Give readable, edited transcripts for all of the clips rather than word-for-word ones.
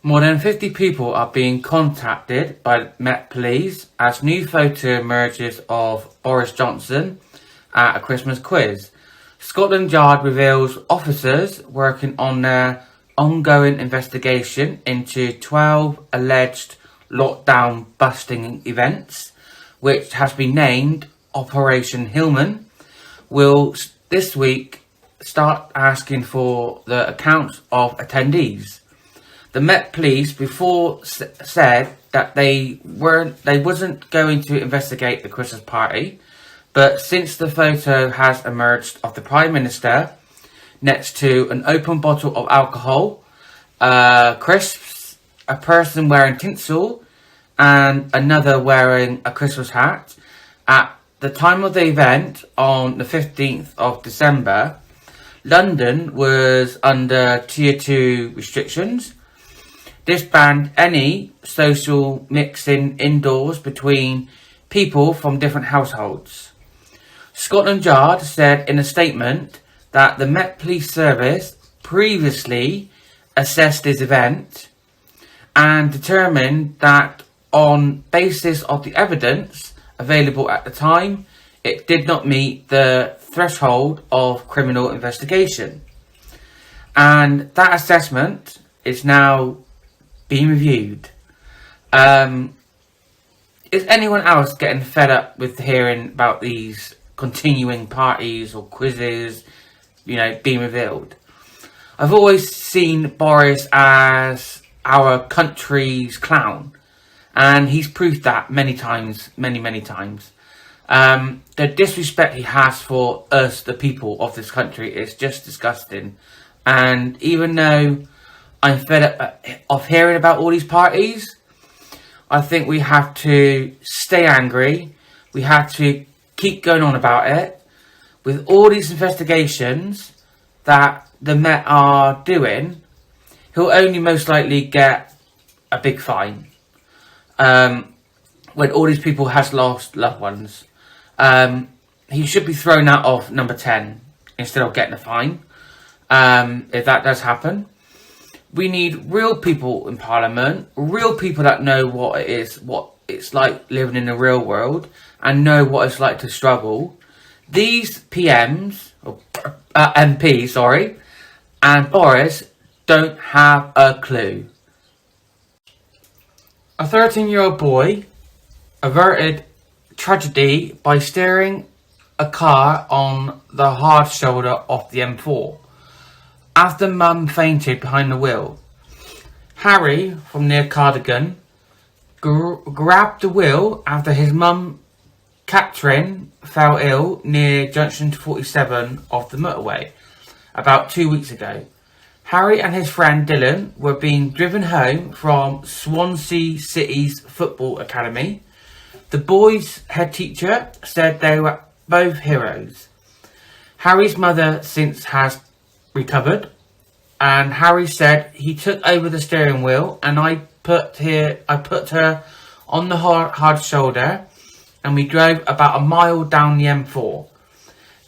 More than 50 people are being contacted by Met Police as new photo emerges of Boris Johnson at a Christmas quiz. Scotland Yard reveals officers working on their ongoing investigation into 12 alleged lockdown busting events, which has been named Operation Hillman, will this week start asking for the accounts of attendees. The Met Police before said that they wasn't going to investigate the Christmas party, but since the photo has emerged of the Prime Minister next to an open bottle of alcohol, crisps, a person wearing tinsel, and another wearing a Christmas hat, at the time of the event on the 15th of December, London was under Tier 2 restrictions. This banned any social mixing indoors between people from different households. Scotland Yard said in a statement that the Met Police Service previously assessed this event and determined that on basis of the evidence available at the time, it did not meet the threshold of criminal investigation. And that assessment is now being reviewed. Is anyone else getting fed up with hearing about these continuing parties or quizzes, being revealed? I've always seen Boris as our country's clown, and he's proved that many times, many times. The disrespect he has for us, the people of this country, is just disgusting. And even though I'm fed up of hearing about all these parties, I think we have to stay angry. We have to keep going on about it. With all these investigations that the Met are doing, he'll only most likely get a big fine. When all these people has lost loved ones. He should be thrown out of number 10 instead of getting a fine. If that does happen. We need real people in Parliament, real people that know what it's like living in the real world and know what it's like to struggle. These MPs, and Boris don't have a clue. A 13-year-old boy averted tragedy by steering a car on the hard shoulder of the M4. After Mum fainted behind the wheel, Harry from near Cardigan grabbed the wheel after his mum, Catherine, fell ill near junction 47 of the motorway about 2 weeks ago. Harry and his friend Dylan were being driven home from Swansea City's football academy. The boys' head teacher said they were both heroes. Harry's mother since has recovered, and Harry said he took over the steering wheel and I put her on the hard shoulder and we drove about a mile down the M4.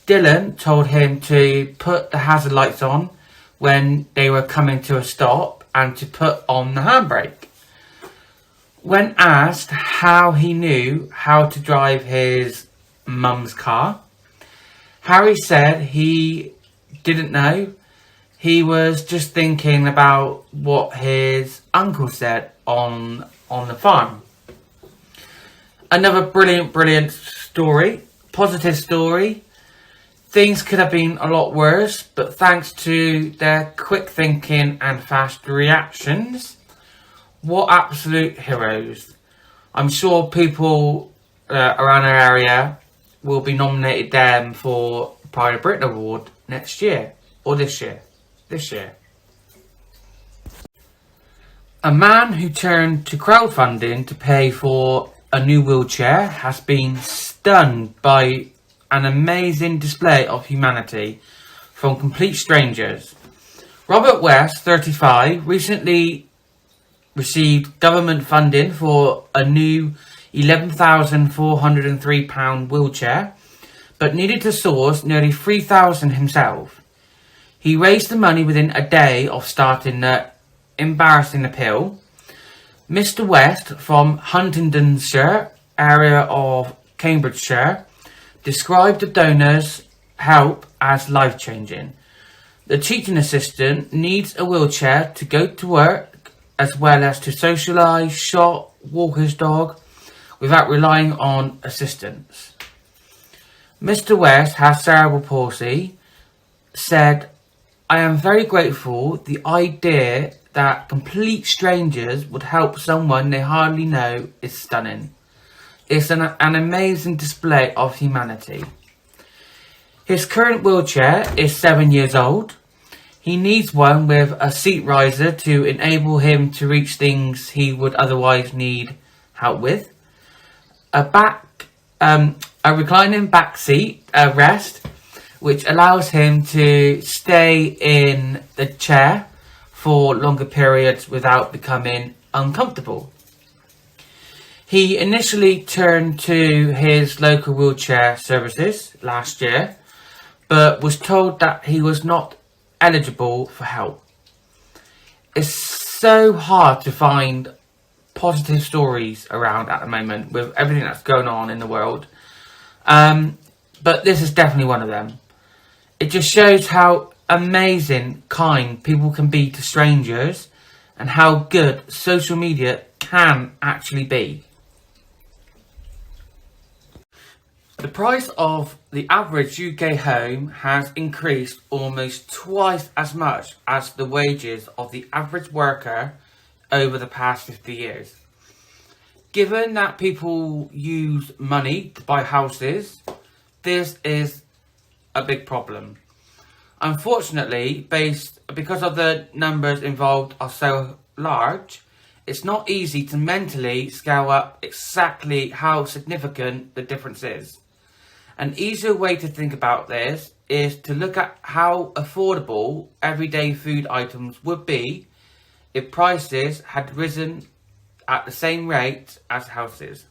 Dylan told him to put the hazard lights on when they were coming to a stop and to put on the handbrake. When asked how he knew how to drive his mum's car, Harry said he didn't know. He was just thinking about what his uncle said on the farm. Another brilliant story, positive story. Things could have been a lot worse, but thanks to their quick thinking and fast reactions, what absolute heroes. I'm sure people around our area will be nominated them for Pride of Britain Award next year, or this year. A man who turned to crowdfunding to pay for a new wheelchair has been stunned by an amazing display of humanity from complete strangers. Robert West, 35, recently received government funding for a new £11,403 wheelchair, but needed to source nearly £3,000 himself. He raised the money within a day of starting the embarrassing appeal. Mr. West from Huntingdonshire, area of Cambridgeshire, described the donor's help as life-changing. The teaching assistant needs a wheelchair to go to work as well as to socialise, shop, walk his dog without relying on assistance. Mr. West has cerebral palsy, said, "I am very grateful. The idea that complete strangers would help someone they hardly know is stunning. It's an amazing display of humanity." His current wheelchair is 7 years old. He needs one with a seat riser to enable him to reach things he would otherwise need help with. A reclining back seat rest, which allows him to stay in the chair for longer periods without becoming uncomfortable. He initially turned to his local wheelchair services last year, but was told that he was not eligible for help. It's so hard to find positive stories around at the moment with everything that's going on in the world. But this is definitely one of them. It just shows how amazing, kind people can be to strangers and how good social media can actually be. The price of the average UK home has increased almost twice as much as the wages of the average worker over the past 50 years. Given that people use money to buy houses, this is a big problem. Unfortunately, because of the numbers involved are so large, it's not easy to mentally scale up exactly how significant the difference is. An easier way to think about this is to look at how affordable everyday food items would be if prices had risen at the same rate as houses.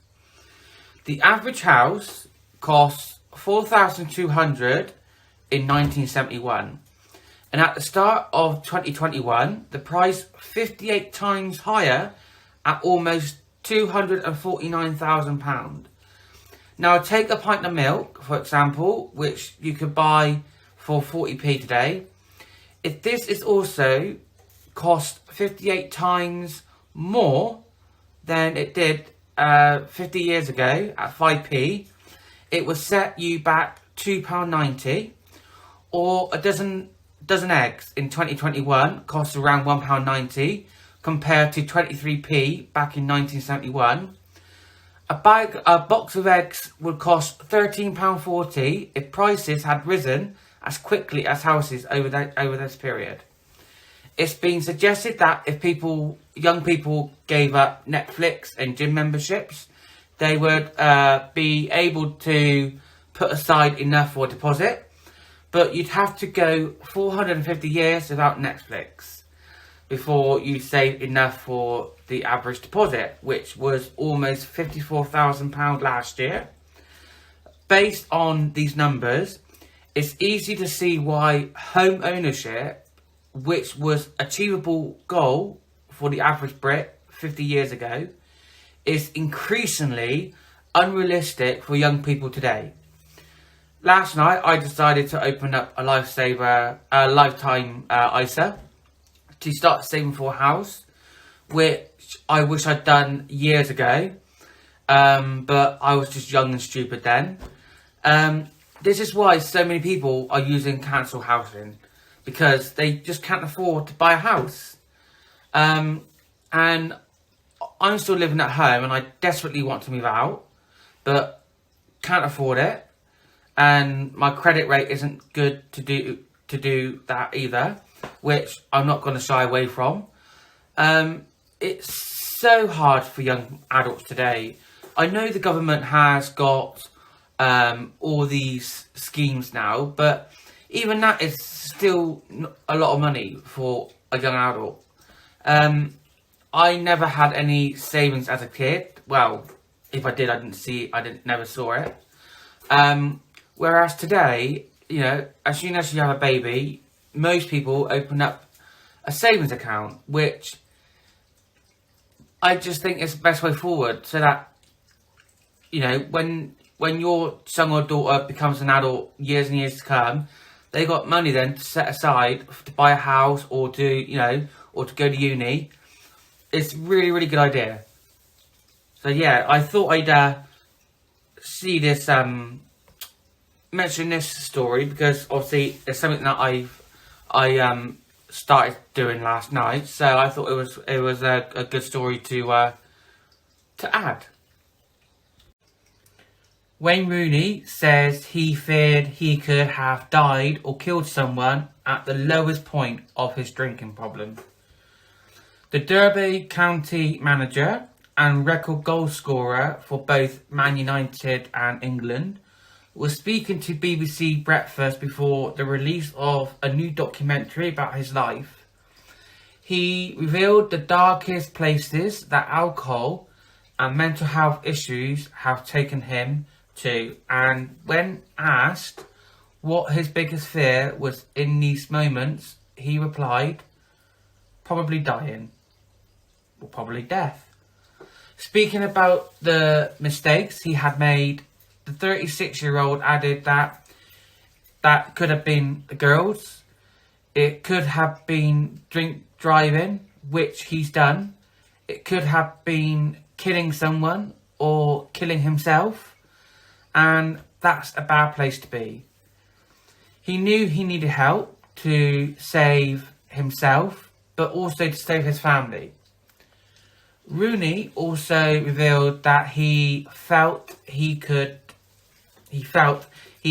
The average house costs $4,200 in 1971, and at the start of 2021 the price 58 times higher at almost £249,000. Now take a pint of milk, for example, which you could buy for 40p today. If this is also cost 58 times more than it did 50 years ago at 5p, it would set you back £2.90, or a dozen eggs in 2021 cost around £1.90 compared to 23p back in 1971. A box of eggs would cost £13.40 if prices had risen as quickly as houses over this period. It's been suggested that if young people gave up Netflix and gym memberships, they would be able to put aside enough for a deposit, but you'd have to go 450 years without Netflix before you save enough for the average deposit, which was almost £54,000 last year. Based on these numbers, it's easy to see why home ownership, which was achievable goal for the average Brit 50 years ago, is increasingly unrealistic for young people today. Last night I decided to open up a lifetime ISA to start saving for a house, which I wish I'd done years ago, but I was just young and stupid then. This is why so many people are using council housing, because they just can't afford to buy a house. And I'm still living at home and I desperately want to move out, but can't afford it. And my credit rate isn't good to do that either, which I'm not going to shy away from. It's so hard for young adults today. I know the government has got all these schemes now, but even that is still a lot of money for a young adult. I never had any savings as a kid. Well, if I did, never saw it. Whereas today, as soon as you have a baby, most people open up a savings account, which I just think is the best way forward, so that, you know, when your son or daughter becomes an adult years and years to come, they got money then to set aside to buy a house or to, you know, or to go to uni. It's a really, really good idea. So yeah, I thought I'd see this, mention this story, because obviously it's something that I started doing last night. So I thought it was a good story to add. Wayne Rooney says he feared he could have died or killed someone at the lowest point of his drinking problem. The Derby County manager and record goal scorer for both Man United and England was speaking to BBC Breakfast before the release of a new documentary about his life. He revealed the darkest places that alcohol and mental health issues have taken him to, and when asked what his biggest fear was in these moments, he replied, probably dying, or probably death. Speaking about the mistakes he had made, the 36-year-old added that could have been the girls, it could have been drink driving, which he's done, it could have been killing someone or killing himself, and that's a bad place to be. He knew he needed help to save himself, but also to save his family. Rooney also revealed that he felt he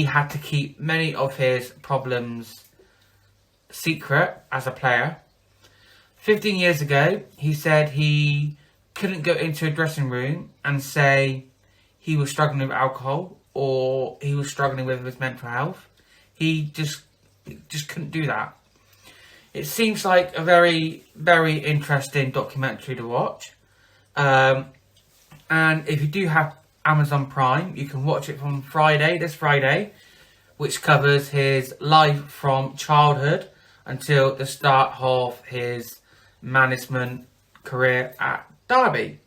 had to keep many of his problems secret as a player. 15 years ago, he said he couldn't go into a dressing room and say he was struggling with alcohol or he was struggling with his mental health. He just couldn't do that. It seems like a very, very interesting documentary to watch. And if you do have Amazon Prime, you can watch it from this Friday, which covers his life from childhood until the start of his management career at Derby.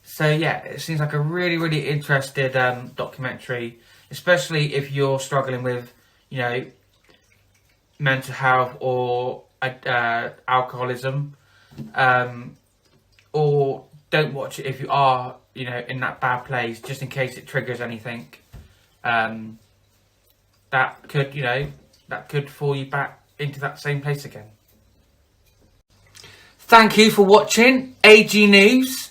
So yeah, it seems like a really, really interesting documentary, especially if you're struggling with, you know, mental health or alcoholism, or don't watch it if you are, you know, in that bad place, just in case it triggers anything that could fall you back into that same place again. Thank you for watching AG News.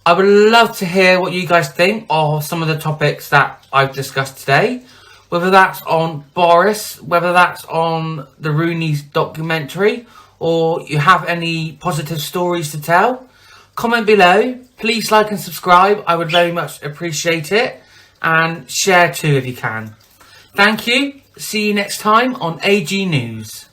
I would love to hear what you guys think of some of the topics that I've discussed today. Whether that's on Boris, whether that's on the ROONEY'S documentary, or you have any positive stories to tell. Comment below. Please like and subscribe. I would very much appreciate it. And share too if you can. Thank you. See you next time on AG News.